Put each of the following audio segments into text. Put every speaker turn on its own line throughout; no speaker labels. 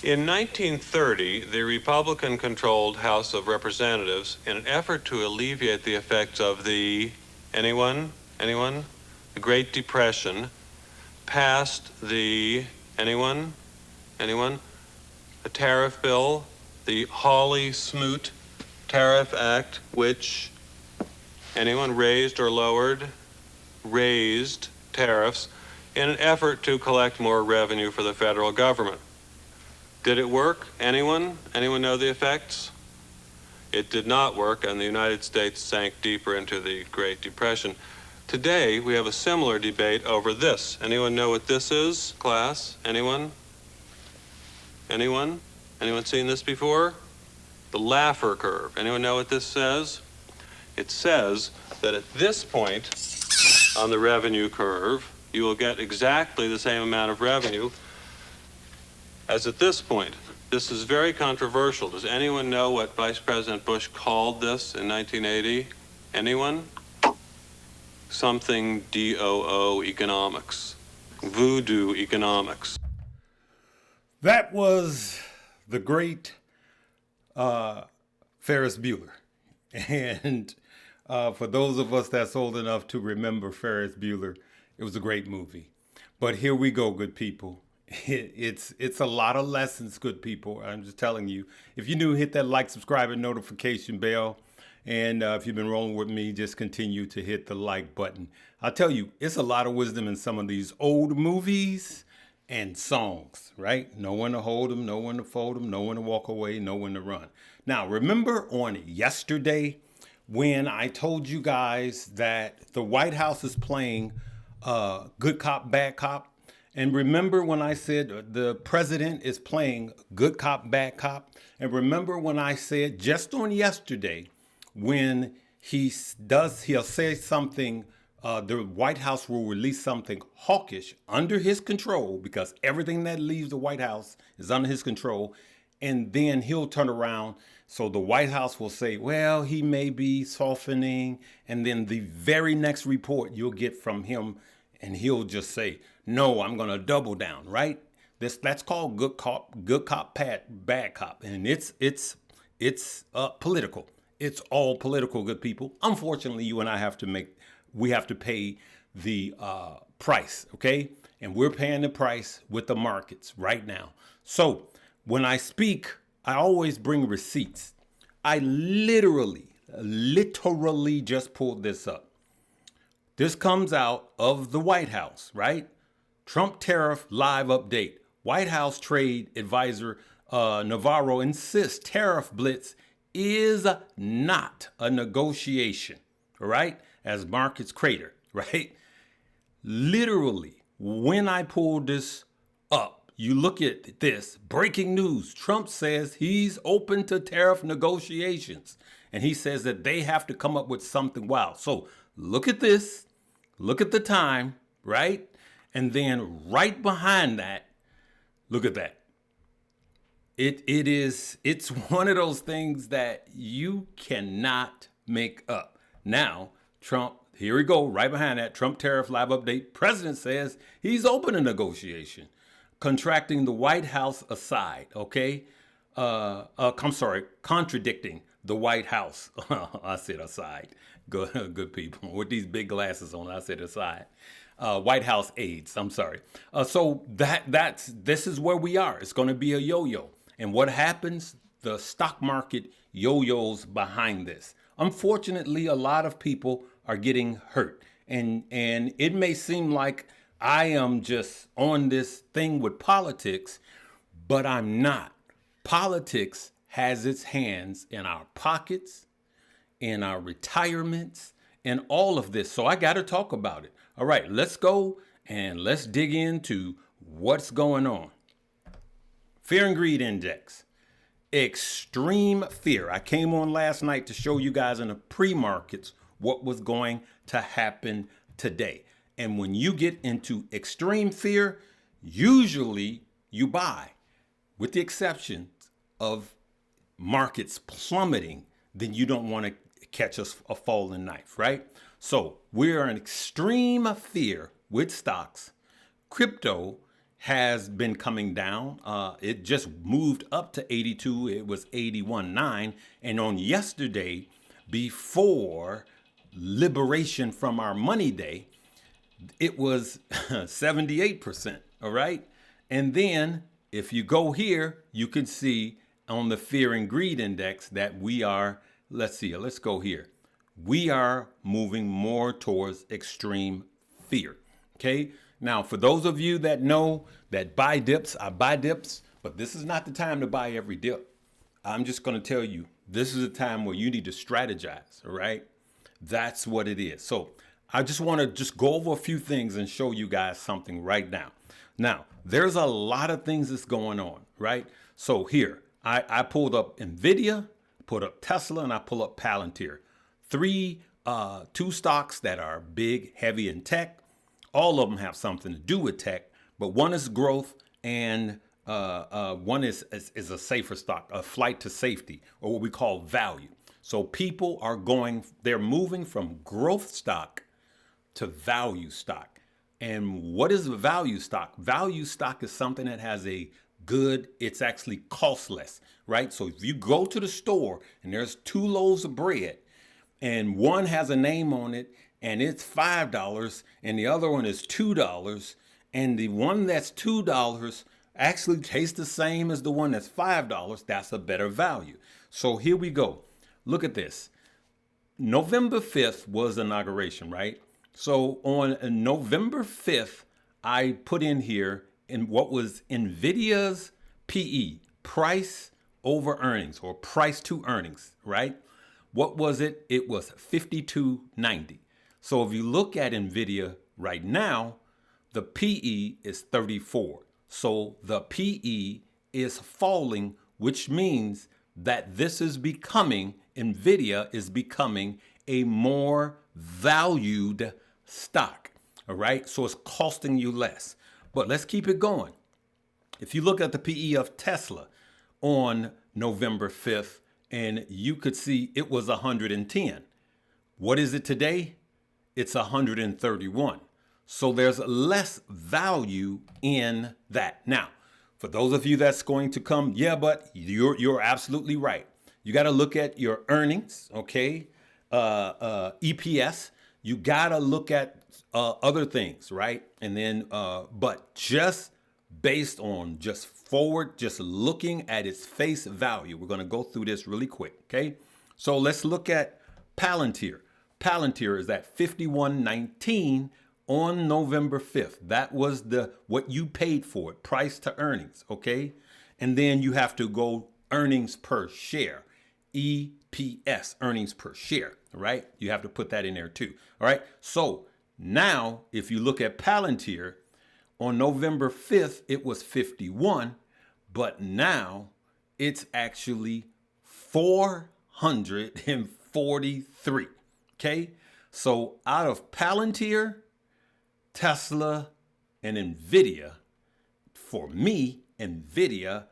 In 1930, the Republican-controlled House of Representatives, in an effort to alleviate the effects of the, anyone? The Great Depression, passed the, anyone? A tariff bill, the Hawley-Smoot Tariff Act, which, anyone, raised tariffs in an effort to collect more revenue for the federal government. Did it work? Anyone? Anyone know the effects? It did not work, and the United States sank deeper into the Great Depression. Today, we have a similar debate over this. Anyone know what this is, class? Anyone? Anyone? Anyone seen this before? The Laffer curve. Anyone know what this says? It says that at this point on the revenue curve, you will get exactly the same amount of revenue as at this point. This is very controversial. Does anyone know what Vice President Bush called this in 1980? Anyone? Something DOO economics. Voodoo economics.
That was the great Ferris Bueller. And for those of us that's old enough to remember Ferris Bueller, it was a great movie. But here we go, good people. It's a lot of lessons, good people. I'm just telling you. If you're new, hit that like, subscribe, and notification bell. And if you've been rolling with me, just continue to hit the like button. I'll tell you, it's a lot of wisdom in some of these old movies and songs, right? Know when to hold them, know when to fold them, know when to walk away, know when to run. Now, remember on yesterday when I told you guys that the White House is playing good cop, bad cop? And remember when I said the president is playing good cop, bad cop? And remember when I said just on yesterday, when he'll say something, the White House will release something hawkish under his control, because everything that leaves the White House is under his control. And then he'll turn around. So the White House will say, well, he may be softening. And then the very next report you'll get from him, and he'll just say, no, I'm going to double down, right? That's called good cop, bad cop. And it's political. It's all political, good people. Unfortunately, you and I we have to pay the price, okay? And we're paying the price with the markets right now. So when I speak, I always bring receipts. I literally just pulled this up. This comes out of the White House, right? Trump tariff live update. White House trade advisor Navarro insists tariff blitz is not a negotiation, all right? As markets crater, right? Literally, when I pulled this up, you look at this, breaking news. Trump says he's open to tariff negotiations. And he says that they have to come up with something wild. So look at this, look at the time, right? And then right behind that, look at that. It's one of those things that you cannot make up. Now, Trump, here we go, right behind that, Trump tariff live update. President says he's open to negotiation, contracting the White House aside, okay? Contradicting the White House. I said aside. Good people. With these big glasses on, I said aside. White House aides, I'm sorry. So this is where we are. It's going to be a yo-yo. And what happens? The stock market yo-yos behind this. Unfortunately, a lot of people are getting hurt. And it may seem like I am just on this thing with politics, but I'm not. Politics has its hands in our pockets, in our retirements, and all of this. So I got to talk about it. All right, let's go and let's dig into what's going on. Fear and Greed Index. Extreme fear. I came on last night to show you guys in the pre-markets what was going to happen today. And when you get into extreme fear, usually you buy, with the exception of markets plummeting, then you don't want to catch a falling knife, right? So we are in extreme fear with stocks. Crypto has been coming down. It just moved up to 82. It was 81.9. And on yesterday, before liberation from our money day, it was 78%. All right. And then if you go here, you can see on the fear and greed index that we are, let's go here. We are moving more towards extreme fear. Okay. Now, for those of you that know that buy dips, I buy dips, but this is not the time to buy every dip. I'm just going to tell you, this is a time where you need to strategize. All right. That's what it is. So I just want to just go over a few things and show you guys something right now. Now, there's a lot of things that's going on, right? So here, I pulled up NVIDIA, put up Tesla, and I pull up Palantir. Two stocks that are big, heavy in tech. All of them have something to do with tech, but one is growth and one is a safer stock, a flight to safety, or what we call value. So people are they're moving from growth stock to value stock. And what is a value stock? Value stock is something that has it's actually costless, right? So if you go to the store and there's 2 loaves of bread and one has a name on it and it's $5 and the other one is $2, and the one that's $2 actually tastes the same as the one that's $5, that's a better value. So here we go. Look at this. November 5th was inauguration, right? So on November 5th, I put in here in what was NVIDIA's PE, price over earnings, or price to earnings, right? What was it? It was 52.90. So if you look at NVIDIA right now, the PE is 34. So the PE is falling, which means that NVIDIA is becoming a more valued stock. All right. So it's costing you less. But let's keep it going. If you look at the PE of Tesla on November 5th, and you could see it was 110. What is it today? It's 131. So there's less value in that. Now, for those of you that's going to come, yeah, but you're absolutely right. You got to look at your earnings, okay? EPS. You got to look at other things, right? And then, but just based on just looking at its face value, we're going to go through this really quick, okay? So let's look at Palantir. Palantir is at 51.19 on November 5th. That was what you paid for it, price to earnings, okay? And then you have to go earnings per share, EPS, earnings per share, right? You have to put that in there too, all right? So now if you look at Palantir, on November 5th, it was 51, but now it's actually 443, okay? So out of Palantir, Tesla, and NVIDIA, for me, NVIDIA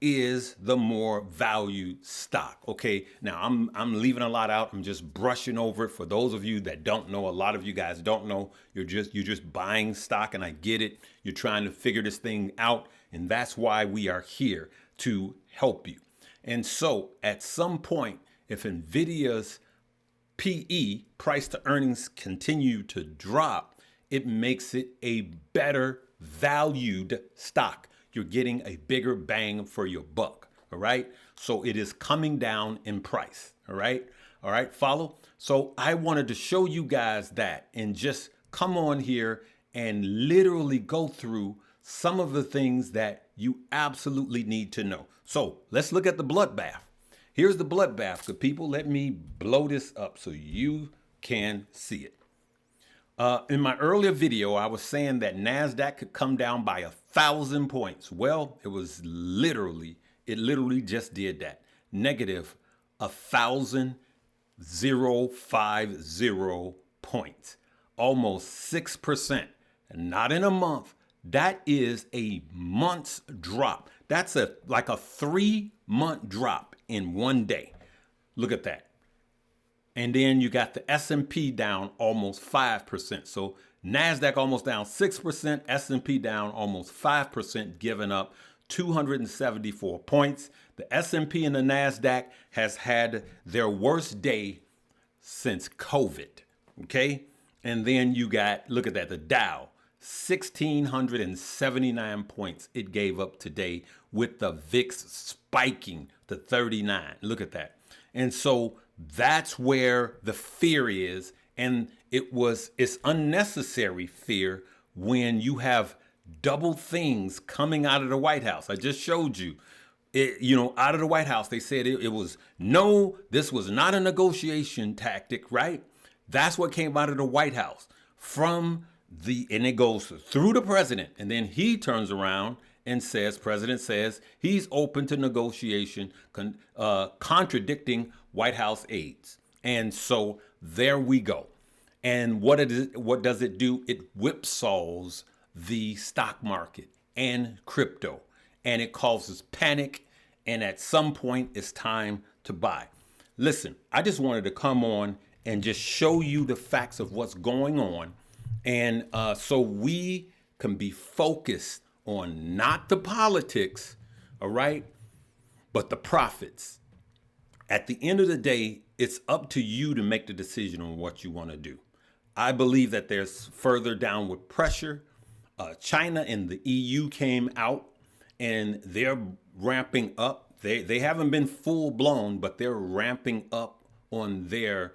is the more valued stock. Okay, now I'm leaving a lot out. I'm just brushing over it. For those of you that don't know, a lot of you guys don't know. You're just buying stock, and I get it. You're trying to figure this thing out, and that's why we are here to help you. And so at some point, if NVIDIA's PE, price to earnings, continue to drop, it makes it a better valued stock. You're getting a bigger bang for your buck. All right. So it is coming down in price. All right. All right. Follow. So I wanted to show you guys that and just come on here and literally go through some of the things that you absolutely need to know. So let's look at the bloodbath. Here's the bloodbath. Good people, let me blow this up so you can see it. In my earlier video, I was saying that NASDAQ could come down by 1,000 points. Well, it literally just did that. Negative 1,050 points. Almost 6%. Not in a month. That is a month's drop. That's like a 3-month drop in one day. Look at that. And then you got the S&P down almost 5%. So NASDAQ almost down 6%, S&P down almost 5%, giving up 274 points. The S&P and the NASDAQ has had their worst day since COVID, okay? And then you got, look at that, the Dow, 1,679 points it gave up today with the VIX spiking to 39. Look at that. And so that's where the fear is. And it's unnecessary fear when you have double things coming out of the White House. I just showed you. Out of the White House, they said this was not a negotiation tactic, right? That's what came out of the White House and it goes through the president. And then he turns around and president says he's open to negotiation, contradicting White House aides. And so there we go. And what does it do? It whipsaws the stock market and crypto, and it causes panic. And at some point, it's time to buy. Listen, I just wanted to come on and just show you the facts of what's going on. And so we can be focused on not the politics, all right, but the profits. At the end of the day, it's up to you to make the decision on what you want to do. I believe that there's further downward pressure. China and the EU came out and they're ramping up. They haven't been full blown, but they're ramping up on their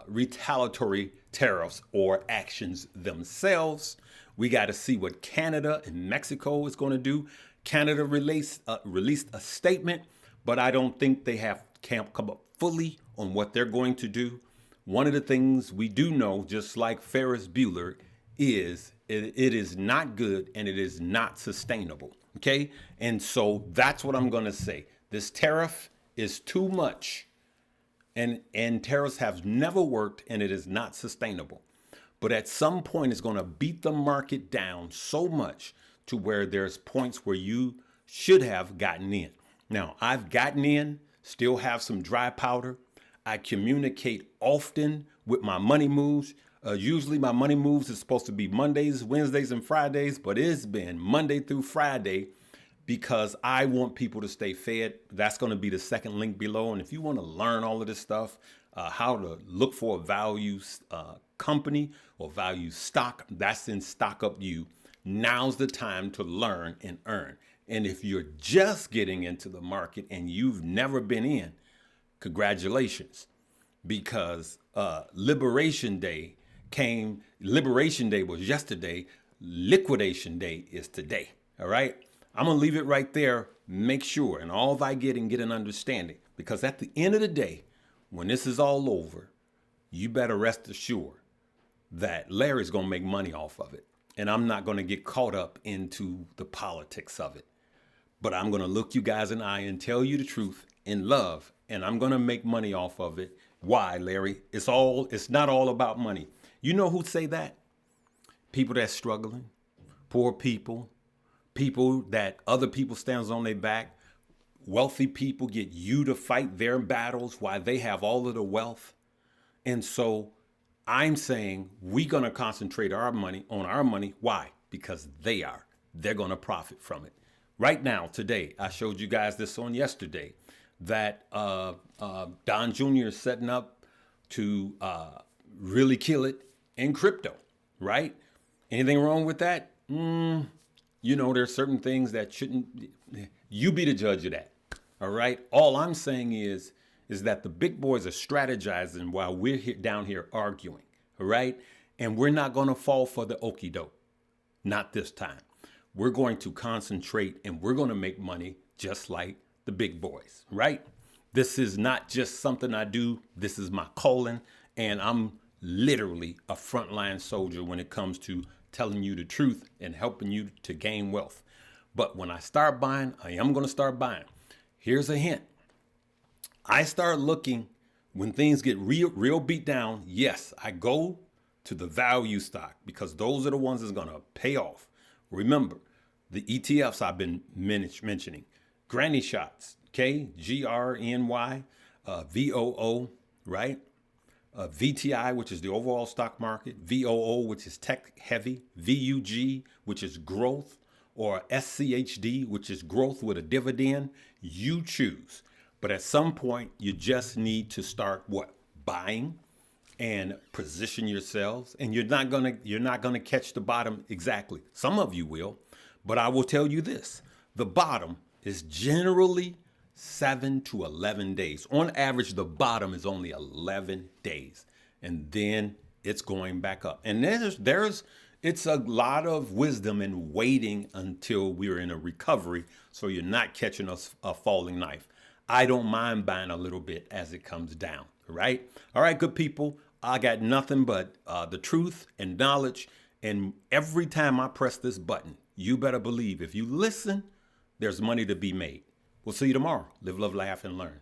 retaliatory tariffs or actions themselves. We got to see what Canada and Mexico is going to do. Canada released a statement, but I don't think they can't come up fully on what they're going to do. One of the things we do know, just like Ferris Bueller, is it is not good and it is not sustainable. Okay. And so that's what I'm going to say. This tariff is too much and tariffs have never worked and it is not sustainable. But at some point, it's going to beat the market down so much to where there's points where you should have gotten in. Now, I've gotten in, still have some dry powder. I communicate often with my money moves. Usually my money moves is supposed to be Mondays, Wednesdays, and Fridays, but it's been Monday through Friday because I want people to stay fed. That's going to be the second link below. And if you want to learn all of this stuff, how to look for a value company or value stock, that's in Stock Up You. Now's the time to learn and earn. And if you're just getting into the market and you've never been in, congratulations, because Liberation Day was yesterday. Liquidation Day is today. All right. I'm going to leave it right there. Make sure and all thy getting, get an understanding, because at the end of the day, when this is all over, you better rest assured that Larry's going to make money off of it. And I'm not going to get caught up into the politics of it. But I'm going to look you guys in the eye and tell you the truth in love. And I'm going to make money off of it. Why, Larry? It's not all about money. You know who say that? People that's struggling, poor people, people that other people stands on their back. Wealthy people get you to fight their battles while they have all of the wealth. And so I'm saying we're going to concentrate on our money. Why? Because they're going to profit from it. Right now, today, I showed you guys this on yesterday, that Don Jr. is setting up to really kill it in crypto, right? Anything wrong with that? There's certain things that shouldn't, you be the judge of that, all right? All I'm saying is that the big boys are strategizing while we're down here arguing, all right? And we're not going to fall for the okie doke, not this time. We're going to concentrate and we're going to make money just like the big boys, right? This is not just something I do. This is my calling. And I'm literally a frontline soldier when it comes to telling you the truth and helping you to gain wealth. But when I start buying, I am going to start buying. Here's a hint. I start looking when things get real beat down. Yes, I go to the value stock because those are the ones that's going to pay off. Remember, the ETFs I've been mentioning, Granny Shots, KGRNY, VOO, right? VTI, which is the overall stock market, VOO, which is tech heavy, VUG, which is growth, or SCHD, which is growth with a dividend, you choose. But at some point, you just need to start what? Buying and position yourselves. And you're not gonna catch the bottom exactly. Some of you will, but I will tell you this: the bottom is generally 7 to 11 days. On average, the bottom is only 11 days, and then it's going back up. And it's a lot of wisdom in waiting until we're in a recovery, so you're not catching a falling knife. I don't mind buying a little bit as it comes down, right? All right, good people. I got nothing but the truth and knowledge. And every time I press this button, you better believe if you listen, there's money to be made. We'll see you tomorrow. Live, love, laugh, and learn.